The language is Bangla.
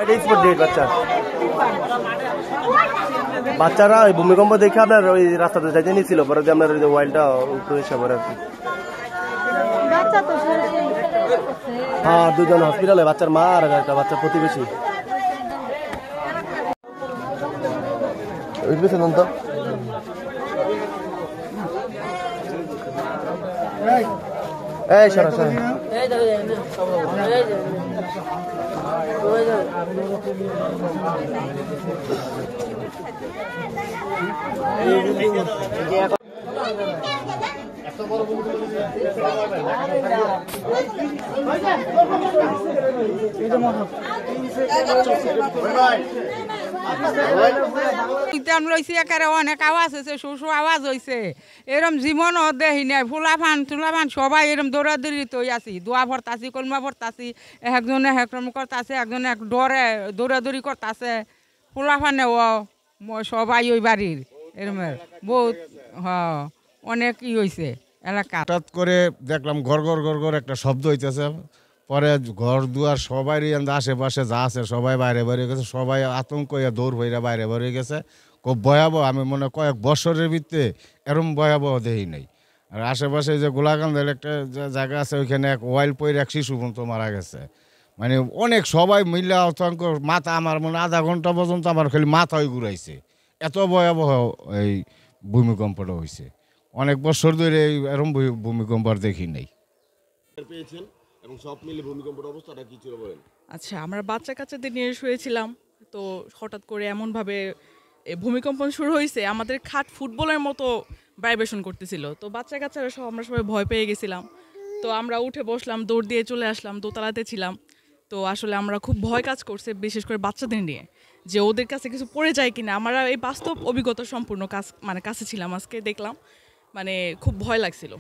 এটা স্পট ডেট বাচ্চারা ওই ভূমিকম্প দেখে আপনার ওই রাস্তাতে যাইতে নিয়েছিল, পরে আপনার ওই যে ওয়াইল্ডটা উপরে এসে পরে আর কি। হ্যাঁ, দুজন হসপিটালে, বাচ্চার মা আর একটা বাচ্চার প্রতিবেশী। তো এই সরা সরা অনেক আওয়াজ হয়েছে, শোষো আওয়াজ হয়েছে, এরম জীবন দেখি নাই। ফুলাফান টুলাফান সবাই এরম দৌড়াদৌড়ি তৈ আছি, দোয়া ভরতাছি, কলমা ভরতাছি, একজনে একরম করতেছে, একজনে এক ডরে দৌড়াদৌড়ি করতেছে। ফুলাফানে ও সবাই ওই বাড়ির এরম বহুত অনেক ই হয়েছে এলাকা। হঠাৎ করে দেখলাম ঘর ঘর ঘর ঘর একটা শব্দ হইতেছে, পরে ঘর দুয়ার সবাই আশেপাশে যা আছে সবাই বাইরে বেরিয়ে গেছে, সবাই আতঙ্ক হইয়া দৌড় হইয়া বাইরে বেরিয়ে গেছে। খুব ভয়াবহ, আমি মনে কয়েক বছরের ভিতরে এরম ভয়াবহ দেখি নাই। আর আশেপাশে যে গোলাকান্দের একটা জায়গা আছে, ওইখানে এক ওয়াইল পইরে এক শিশু পর্যন্ত মারা গেছে। মানে অনেক সবাই মিলে আতঙ্ক, মাথা আমার মনে আধা ঘন্টা পর্যন্ত আমার খালি মাথায় ঘুরাইছে, এত ভয়াবহ এই ভূমিকম্পটা হয়েছে। অনেক বছর ধরে এরকম ভূমিকম্প আর দেখি নাই। এবং সব মিলে ভূমিকম্পের অবস্থাটা কি ছিল বলেন? আচ্ছা, আমরা বাচ্চা কাচ্চাদের নিয়ে শুয়েছিলাম, তো হঠাৎ করে এমনভাবে ভূমিকম্পন শুরু হয়েছে, আমাদের খাট ফুটবলের মতো ভাইব্রেশন করতেছিল। তো বাচ্চা কাচ্চারা সব আমরা সবাই ভয় পেয়ে গেছিলাম। তো আমরা উঠে বসলাম, দৌড় দিয়ে চলে আসলাম, দোতলাতে ছিলাম। তো আসলে আমরা খুব ভয় কাজ করছে, বিশেষ করে বাচ্চাদের নিয়ে, যে ওদের কাছে কিছু পড়ে যায় কিনা। আমরা এই বাস্তব অভিজ্ঞতা সম্পূর্ণ কাছে ছিলাম, আজকে দেখলাম, মানে খুব ভয় লাগছিল।